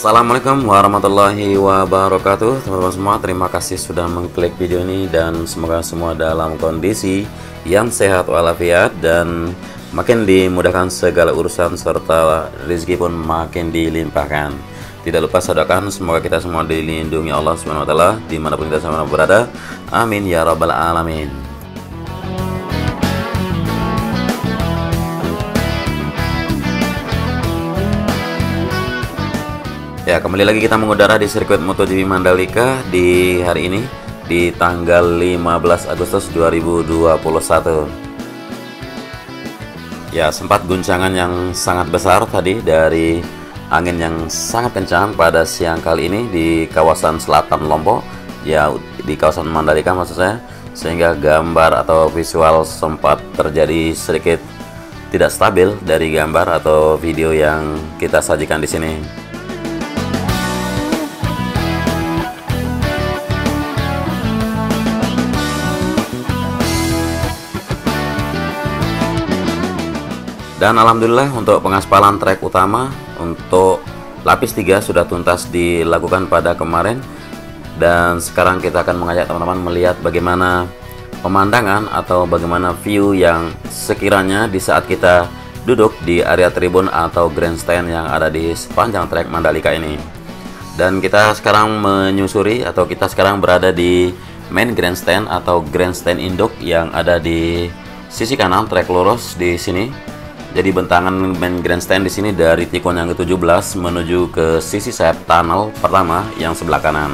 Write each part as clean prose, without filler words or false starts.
Assalamualaikum warahmatullahi wabarakatuh. Teman-teman semua, terima kasih sudah mengklik video ini dan semoga semua dalam kondisi yang sehat walafiat dan makin dimudahkan segala urusan serta rezeki pun makin dilimpahkan. Tidak lupa sadarkan semoga kita semua dilindungi Allah Subhanahu wa taala dimanapun kita semua berada. Amin ya rabbal alamin. Ya, kembali lagi kita mengudara di sirkuit MotoGP Mandalika di hari ini di tanggal 15 Agustus 2021. Ya, sempat guncangan yang sangat besar tadi dari angin yang sangat kencang pada siang kali ini di kawasan selatan Lombok, ya di kawasan Mandalika maksud saya, sehingga gambar atau visual sempat terjadi sedikit tidak stabil dari gambar atau video yang kita sajikan di sini. Dan alhamdulillah untuk pengaspalan trek utama untuk lapis 3 sudah tuntas dilakukan pada kemarin. Dan sekarang kita akan mengajak teman-teman melihat bagaimana pemandangan atau bagaimana view yang sekiranya di saat kita duduk di area tribun atau grandstand yang ada di sepanjang trek Mandalika ini. Dan kita sekarang menyusuri atau kita sekarang berada di main grandstand atau grandstand induk yang ada di sisi kanan trek lurus di sini. Jadi bentangan main grandstand di sini dari tikun yang ke-17 menuju ke sisi sayap tunnel pertama yang sebelah kanan.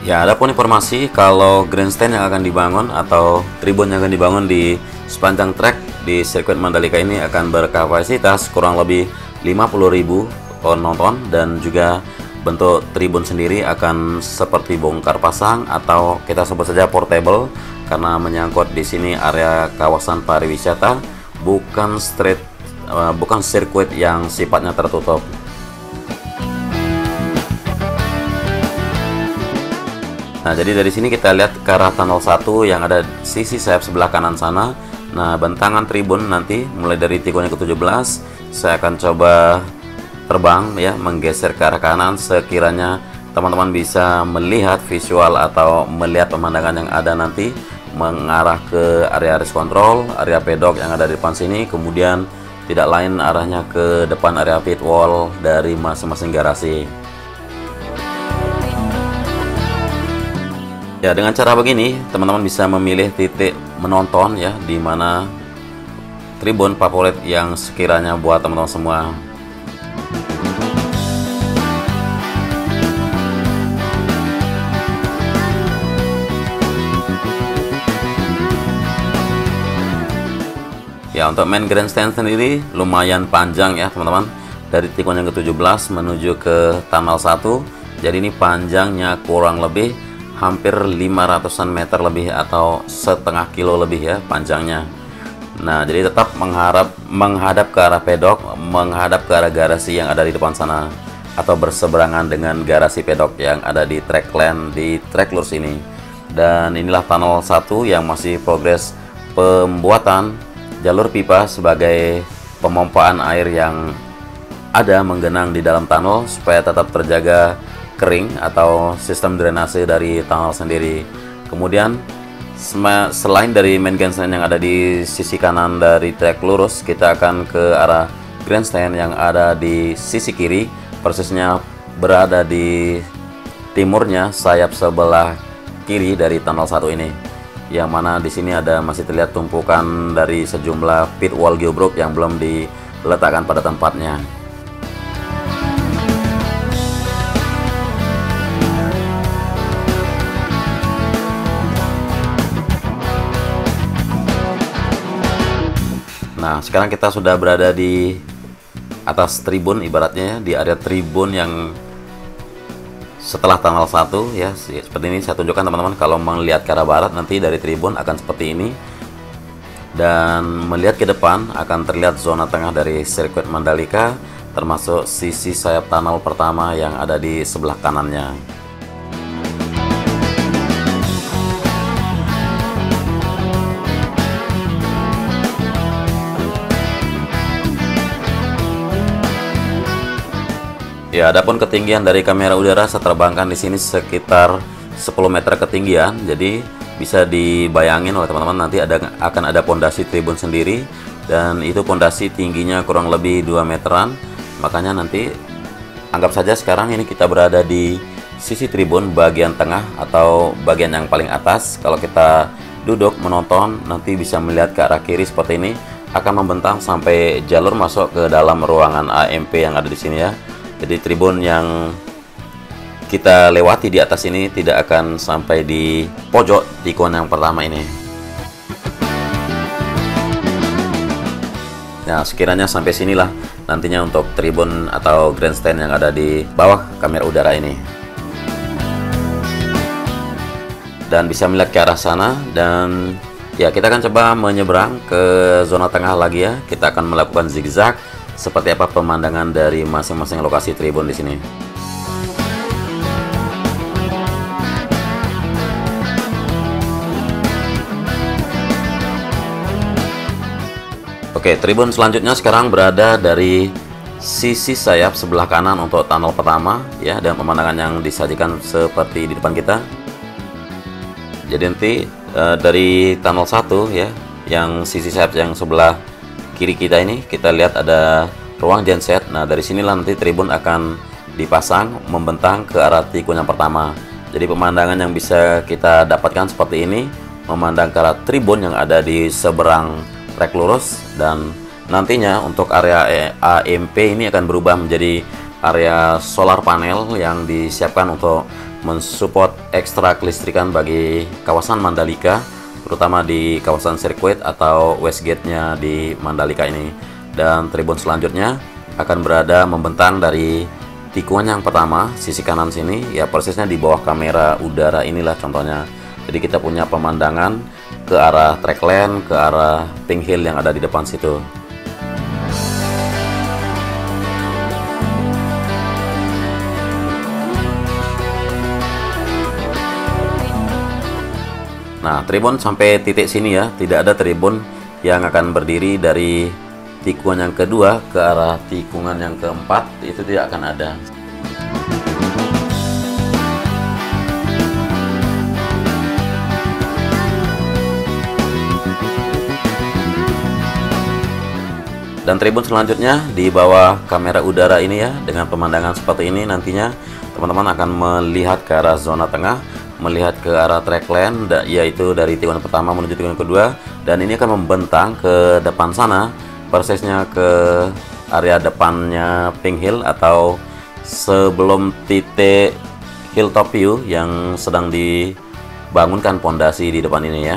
Ya, adapun informasi kalau grandstand yang akan dibangun atau tribun yang akan dibangun di sepanjang trek di sirkuit Mandalika ini akan berkapasitas kurang lebih 50.000 penonton, dan juga bentuk tribun sendiri akan seperti bongkar pasang atau kita sebut saja portable karena menyangkut di sini area kawasan pariwisata, bukan sirkuit yang sifatnya tertutup. Nah, jadi dari sini kita lihat ke arah tunnel 1 yang ada sisi sayap sebelah kanan sana. Nah, bentangan tribun nanti mulai dari tikunnya ke-17 saya akan coba terbang ya, menggeser ke arah kanan sekiranya teman-teman bisa melihat visual atau melihat pemandangan yang ada nanti mengarah ke area race control, area pedok yang ada di depan sini, kemudian tidak lain arahnya ke depan area pit wall dari masing-masing garasi. Ya, dengan cara begini teman-teman bisa memilih titik menonton ya, di mana tribun favorit yang sekiranya buat teman-teman semua. Ya, untuk main grandstand sendiri lumayan panjang ya teman-teman, dari tikun yang ke-17 menuju ke tunnel 1. Jadi ini panjangnya kurang lebih hampir 500-an meter lebih atau setengah kilo lebih ya panjangnya. Nah, jadi tetap menghadap ke arah pedok, menghadap ke arah garasi yang ada di depan sana atau berseberangan dengan garasi pedok yang ada di track lane di track lurus ini. Dan inilah tunnel 1 yang masih progres pembuatan jalur pipa sebagai pemompaan air yang ada menggenang di dalam tunnel supaya tetap terjaga kering atau sistem drainase dari tunnel sendiri. Kemudian selain dari main grandstand yang ada di sisi kanan dari trek lurus, kita akan ke arah grandstand yang ada di sisi kiri, persisnya berada di timurnya sayap sebelah kiri dari tunnel 1 ini. Yang mana di sini ada masih terlihat tumpukan dari sejumlah pit wall geobrok yang belum diletakkan pada tempatnya. Nah, sekarang kita sudah berada di atas tribun ibaratnya ya, di area tribun yang setelah tunnel 1 ya, seperti ini. Saya tunjukkan teman-teman, kalau melihat ke arah barat nanti dari tribun akan seperti ini, dan melihat ke depan akan terlihat zona tengah dari sirkuit Mandalika termasuk sisi sayap tunnel pertama yang ada di sebelah kanannya. Ya, adapun ketinggian dari kamera udara saya terbangkan di sini sekitar 10 meter ketinggian. Jadi bisa dibayangin oleh teman-teman, nanti akan ada pondasi tribun sendiri, dan itu pondasi tingginya kurang lebih 2 meteran. Makanya nanti anggap saja sekarang ini kita berada di sisi tribun bagian tengah atau bagian yang paling atas. Kalau kita duduk menonton, nanti bisa melihat ke arah kiri seperti ini, akan membentang sampai jalur masuk ke dalam ruangan AMP yang ada di sini ya. Jadi tribun yang kita lewati di atas ini tidak akan sampai di pojok tikungan yang pertama ini. Nah, sekiranya sampai sinilah nantinya untuk tribun atau grandstand yang ada di bawah kamera udara ini. Dan bisa melihat ke arah sana, dan ya kita akan coba menyeberang ke zona tengah lagi ya. Kita akan melakukan zigzag seperti apa pemandangan dari masing-masing lokasi tribun di sini. Oke, tribun selanjutnya sekarang berada dari sisi sayap sebelah kanan untuk tunnel pertama ya, dan pemandangan yang disajikan seperti di depan kita. Jadi nanti dari tunnel 1 ya, yang sisi sayap yang sebelah kiri kita ini, kita lihat ada ruang genset. Nah, dari sinilah nanti tribun akan dipasang membentang ke arah tikun yang pertama. Jadi pemandangan yang bisa kita dapatkan seperti ini, memandang ke arah tribun yang ada di seberang trek lurus, dan nantinya untuk area AMP ini akan berubah menjadi area solar panel yang disiapkan untuk mensupport ekstra kelistrikan bagi kawasan Mandalika, terutama di kawasan sirkuit atau Westgate-nya di Mandalika ini. Dan tribun selanjutnya akan berada membentang dari tikungan yang pertama sisi kanan sini ya, persisnya di bawah kamera udara inilah contohnya. Jadi kita punya pemandangan ke arah trackland, ke arah Pink Hill yang ada di depan situ. Nah, tribun sampai titik sini ya, tidak ada tribun yang akan berdiri dari tikungan yang kedua ke arah tikungan yang keempat, itu tidak akan ada. Dan tribun selanjutnya di bawah kamera udara ini ya, dengan pemandangan seperti ini, nantinya teman-teman akan melihat ke arah zona tengah, melihat ke arah trackland, yaitu dari tikungan pertama menuju tikungan kedua, dan ini akan membentang ke depan sana, persisnya ke area depannya Pink Hill atau sebelum titik Hilltop View yang sedang dibangunkan pondasi di depan ini ya.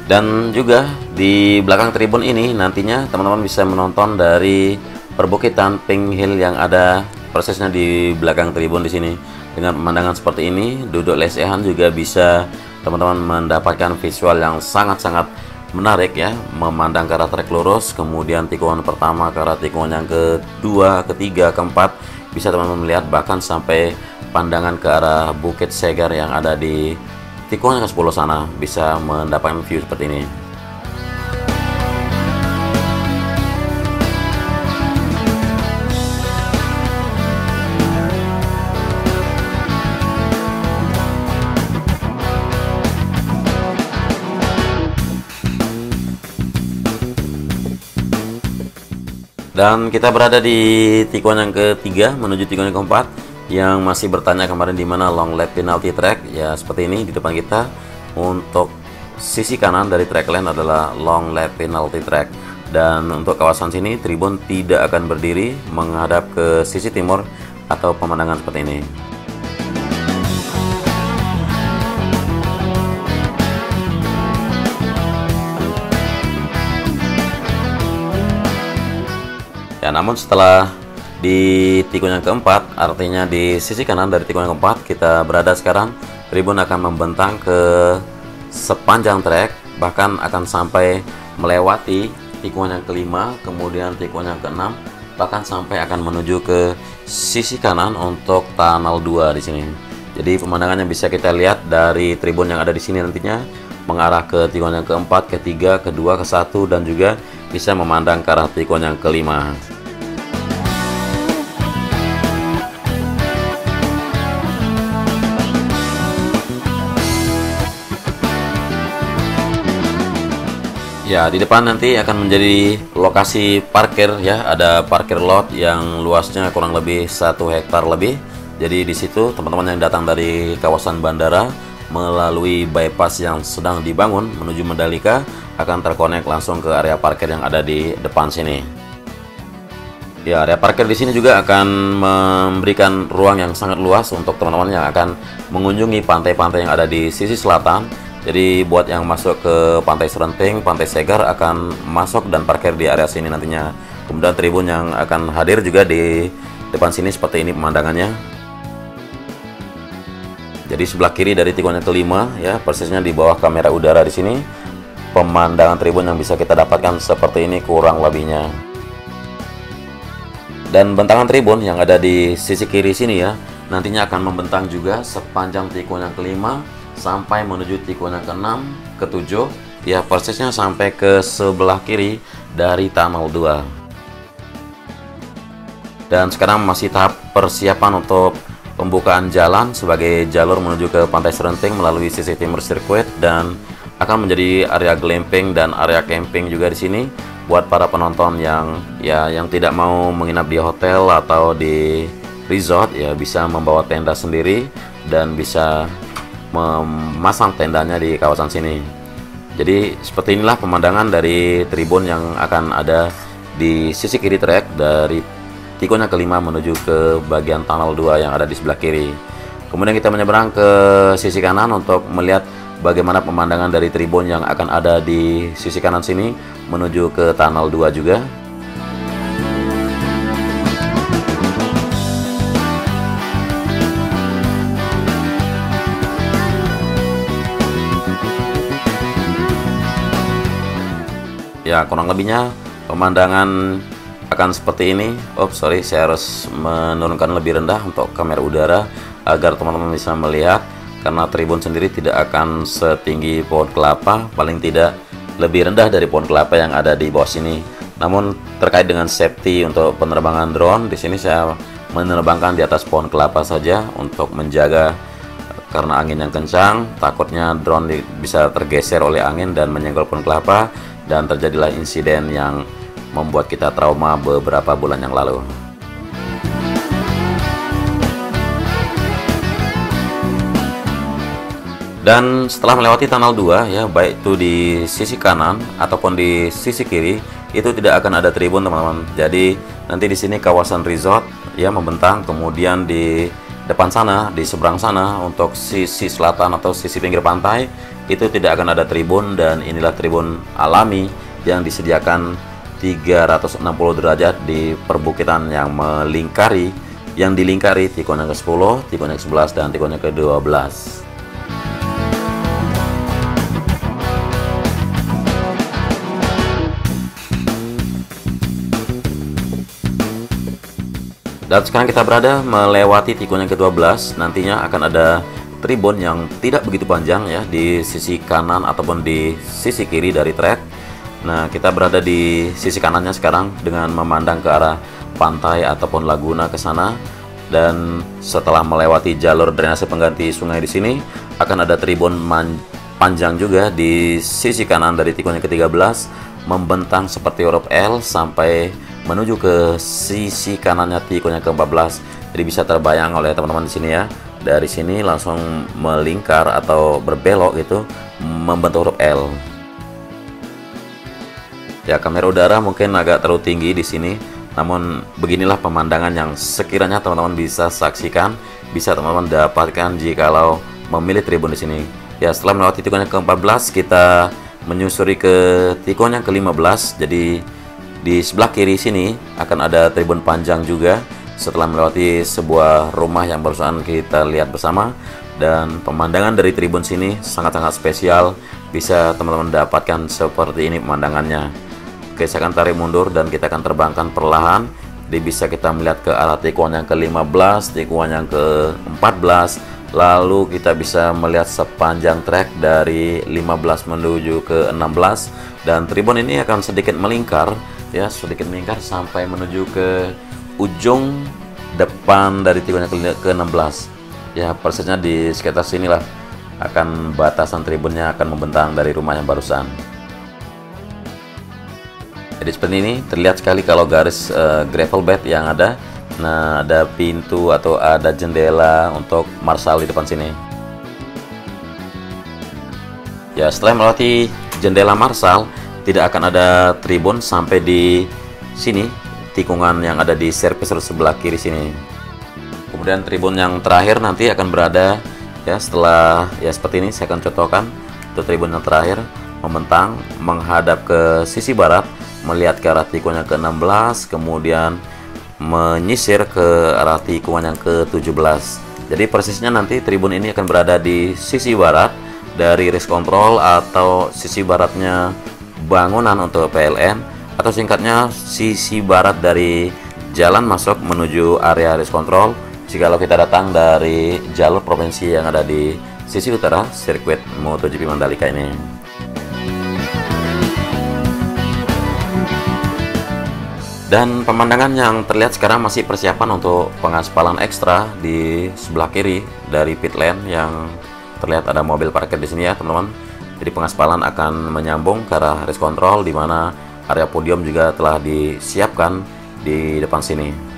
Dan juga di belakang tribun ini nantinya teman-teman bisa menonton dari perbukitan Pink Hill yang ada persisnya di belakang tribun di sini. Dengan pemandangan seperti ini, duduk lesehan juga bisa teman-teman mendapatkan visual yang sangat-sangat menarik ya, memandang ke arah trek lurus, kemudian tikungan pertama ke arah tikungan yang kedua, ketiga, keempat, bisa teman-teman melihat bahkan sampai pandangan ke arah Bukit Segar yang ada di tikungan yang ke-10 sana, bisa mendapatkan view seperti ini. Dan kita berada di tikungan yang ketiga menuju tikungan yang keempat, yang masih bertanya kemarin di mana long lap penalty track ya, seperti ini di depan kita. Untuk sisi kanan dari trackland adalah long lap penalty track, dan untuk kawasan sini tribun tidak akan berdiri menghadap ke sisi timur atau pemandangan seperti ini. Ya, namun setelah di tikungan yang keempat, artinya di sisi kanan dari tikungan yang keempat kita berada sekarang, tribun akan membentang ke sepanjang trek, bahkan akan sampai melewati tikungan yang kelima, kemudian tikungan yang keenam, bahkan sampai akan menuju ke sisi kanan untuk tunnel 2 di sini. Jadi pemandangan yang bisa kita lihat dari tribun yang ada di sini nantinya mengarah ke tikungan yang keempat, ketiga, kedua, ke-1, dan juga bisa memandang ke arah tikun yang kelima. Ya, di depan nanti akan menjadi lokasi parkir ya. Ada parkir lot yang luasnya kurang lebih 1 hektar lebih. Jadi di situ teman-teman yang datang dari kawasan bandara melalui bypass yang sedang dibangun menuju Mandalika akan terkonek langsung ke area parkir yang ada di depan sini. Ya, area parkir di sini juga akan memberikan ruang yang sangat luas untuk teman-teman yang akan mengunjungi pantai-pantai yang ada di sisi selatan. Jadi buat yang masuk ke Pantai Serenting, Pantai Segar akan masuk dan parkir di area sini nantinya. Kemudian tribun yang akan hadir juga di depan sini seperti ini pemandangannya. Jadi sebelah kiri dari tikun yang kelima ya, persisnya di bawah kamera udara di sini. Pemandangan tribun yang bisa kita dapatkan seperti ini kurang lebihnya. Dan bentangan tribun yang ada di sisi kiri sini ya, nantinya akan membentang juga sepanjang tikun yang kelima sampai menuju tikun yang ke-6, ke-7 ya, persisnya sampai ke sebelah kiri dari tunnel 2. Dan sekarang masih tahap persiapan untuk pembukaan jalan sebagai jalur menuju ke Pantai Serenting melalui sisi timur sirkuit, dan akan menjadi area glamping dan area camping juga di sini buat para penonton yang tidak mau menginap di hotel atau di resort ya, bisa membawa tenda sendiri dan bisa memasang tendanya di kawasan sini. Jadi seperti inilah pemandangan dari tribun yang akan ada di sisi kiri trek dari tikun yang kelima menuju ke bagian tunnel 2 yang ada di sebelah kiri. Kemudian kita menyeberang ke sisi kanan untuk melihat bagaimana pemandangan dari tribun yang akan ada di sisi kanan sini menuju ke tunnel 2 juga. Ya, kurang lebihnya pemandangan akan seperti ini. Sorry, saya harus menurunkan lebih rendah untuk kamera udara agar teman-teman bisa melihat, karena tribun sendiri tidak akan setinggi pohon kelapa, paling tidak lebih rendah dari pohon kelapa yang ada di bawah sini. Namun terkait dengan safety untuk penerbangan drone, di sini saya menerbangkan di atas pohon kelapa saja untuk menjaga, karena angin yang kencang, takutnya drone bisa tergeser oleh angin dan menyenggol pohon kelapa, dan terjadilah insiden yang membuat kita trauma beberapa bulan yang lalu. Dan setelah melewati tunnel 2 ya, baik itu di sisi kanan ataupun di sisi kiri, itu tidak akan ada tribun teman-teman. Jadi nanti di sini kawasan resort ya membentang, kemudian di depan sana, di seberang sana untuk sisi selatan atau sisi pinggir pantai itu tidak akan ada tribun, dan inilah tribun alami yang disediakan 360 derajat di perbukitan yang dilingkari tikun yang ke-10, tikun yang ke-11 dan tikun yang ke-12. Dan sekarang kita berada melewati tikun yang ke-12. Nantinya akan ada tribun yang tidak begitu panjang ya di sisi kanan ataupun di sisi kiri dari trek. Nah, kita berada di sisi kanannya sekarang dengan memandang ke arah pantai ataupun laguna ke sana. Dan setelah melewati jalur drainase pengganti sungai di sini, akan ada tribun panjang juga di sisi kanan dari tikun yang ke-13, membentang seperti huruf L sampai menuju ke sisi kanannya tikun yang ke-14. Jadi bisa terbayang oleh teman-teman di sini ya. Dari sini langsung melingkar atau berbelok gitu membentuk huruf L. Ya, kamera udara mungkin agak terlalu tinggi di sini, namun beginilah pemandangan yang sekiranya teman-teman bisa saksikan, bisa teman-teman dapatkan jikalau memilih tribun di sini. Ya, setelah melewati tikun yang ke-14, kita menyusuri ke tikun yang ke-15. Jadi di sebelah kiri sini akan ada tribun panjang juga setelah melewati sebuah rumah yang barusan kita lihat bersama. Dan pemandangan dari tribun sini sangat-sangat spesial, bisa teman-teman dapatkan seperti ini pemandangannya. Oke, saya akan tarik mundur dan kita akan terbangkan perlahan. Jadi bisa kita melihat ke arah tikun yang ke-15, tikun yang ke-14, lalu kita bisa melihat sepanjang trek dari 15 menuju ke 16, Dan tribun ini akan sedikit melingkar ya, sedikit melingkar sampai menuju ke ujung depan dari tikungan ke-16 ya, persisnya di sekitar sinilah akan batasan tribunnya akan membentang dari rumah yang barusan. Jadi seperti ini terlihat sekali kalau garis gravel bed yang ada. Nah, ada pintu atau ada jendela untuk marshal di depan sini ya. Setelah melewati jendela marshal, tidak akan ada tribun sampai di sini, tikungan yang ada di servis sebelah kiri sini. Kemudian tribun yang terakhir nanti akan berada ya, setelah ya seperti ini saya akan contohkan. Untuk tribun yang terakhir membentang menghadap ke sisi barat, melihat ke arah tikungan yang ke-16, kemudian menyisir ke arah tikungan yang ke-17. Jadi persisnya nanti tribun ini akan berada di sisi barat dari race control atau sisi baratnya bangunan untuk PLN, atau singkatnya sisi barat dari jalan masuk menuju area race control jikalau kita datang dari jalur provinsi yang ada di sisi utara sirkuit MotoGP Mandalika ini. Dan pemandangan yang terlihat sekarang masih persiapan untuk pengaspalan ekstra di sebelah kiri dari pit lane, yang terlihat ada mobil parkir di sini ya teman-teman. Jadi pengaspalan akan menyambung ke arah race control, di mana area podium juga telah disiapkan di depan sini.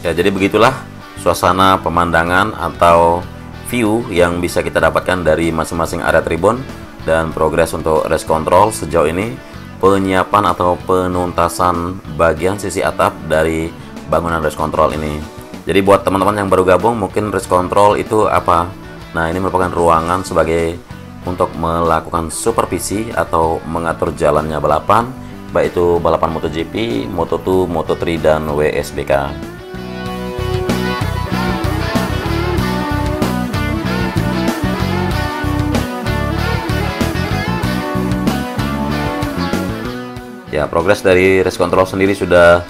Ya, jadi begitulah suasana pemandangan atau view yang bisa kita dapatkan dari masing-masing area tribun dan progres untuk race control sejauh ini, penyiapan atau penuntasan bagian sisi atap dari bangunan race control ini. Jadi buat teman-teman yang baru gabung, mungkin race control itu apa? Nah, ini merupakan ruangan sebagai untuk melakukan supervisi atau mengatur jalannya balapan, baik itu balapan MotoGP, Moto2, Moto3 dan WSBK. Ya, progres dari race control sendiri sudah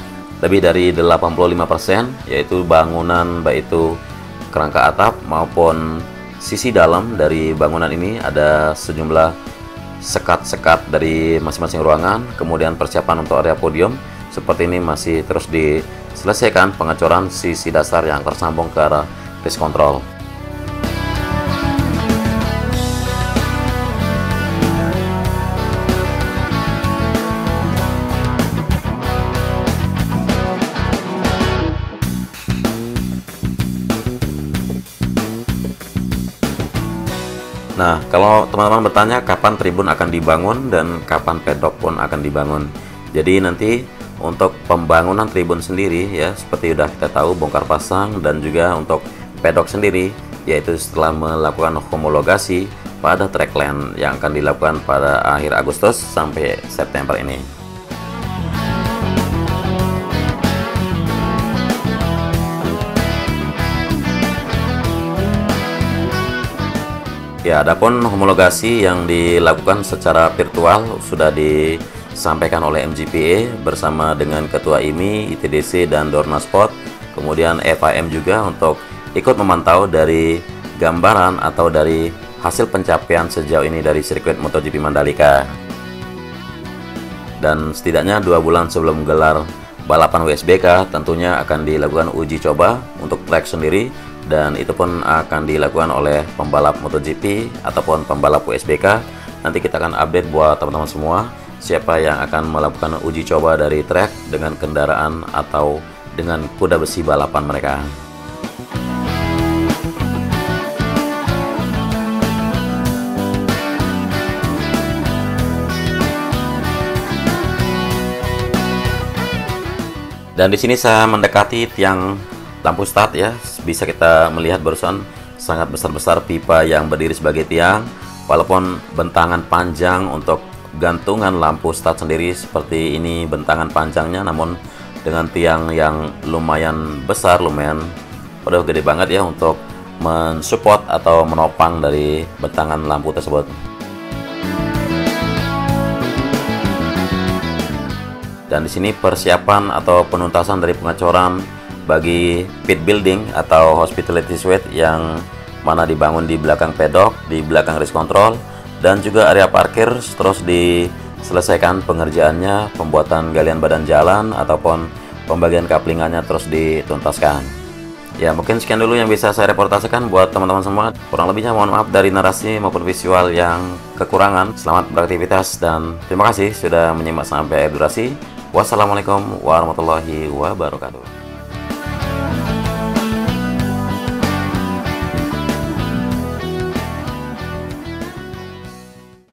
lebih dari 85%, yaitu bangunan baik itu kerangka atap maupun sisi dalam dari bangunan ini ada sejumlah sekat-sekat dari masing-masing ruangan. Kemudian persiapan untuk area podium seperti ini masih terus diselesaikan pengecoran sisi dasar yang tersambung ke arah race control. Nah, kalau teman-teman bertanya kapan tribun akan dibangun dan kapan pedok pun akan dibangun. Jadi nanti untuk pembangunan tribun sendiri ya, seperti sudah kita tahu, bongkar pasang, dan juga untuk pedok sendiri yaitu setelah melakukan homologasi pada track lane yang akan dilakukan pada akhir Agustus sampai September ini. Ya, adapun homologasi yang dilakukan secara virtual sudah disampaikan oleh MGPA bersama dengan Ketua IMI, ITDC, dan Dornasport. Kemudian FIM juga untuk ikut memantau dari gambaran atau dari hasil pencapaian sejauh ini dari sirkuit MotoGP Mandalika. Dan setidaknya 2 bulan sebelum gelar balapan WSBK tentunya akan dilakukan uji coba untuk track sendiri, dan itu pun akan dilakukan oleh pembalap MotoGP ataupun pembalap WSBK. Nanti kita akan update buat teman-teman semua siapa yang akan melakukan uji coba dari track dengan kendaraan atau dengan kuda besi balapan mereka. Dan di sini saya mendekati tiang lampu start ya, bisa kita melihat barusan sangat besar-besar pipa yang berdiri sebagai tiang. Walaupun bentangan panjang untuk gantungan lampu start sendiri seperti ini bentangan panjangnya, namun dengan tiang yang lumayan besar, lumayan udah gede banget ya untuk mensupport atau menopang dari bentangan lampu tersebut. Dan di sini persiapan atau penuntasan dari pengecoran bagi pit building atau hospitality suite yang mana dibangun di belakang pedok, di belakang race control, dan juga area parkir. Terus diselesaikan pengerjaannya, pembuatan galian badan jalan ataupun pembagian kaplingannya terus dituntaskan. Ya, mungkin sekian dulu yang bisa saya reportaskan buat teman-teman semua. Kurang lebihnya mohon maaf dari narasi maupun visual yang kekurangan. Selamat beraktivitas dan terima kasih sudah menyimak sampai akhir durasi. Wassalamualaikum warahmatullahi wabarakatuh.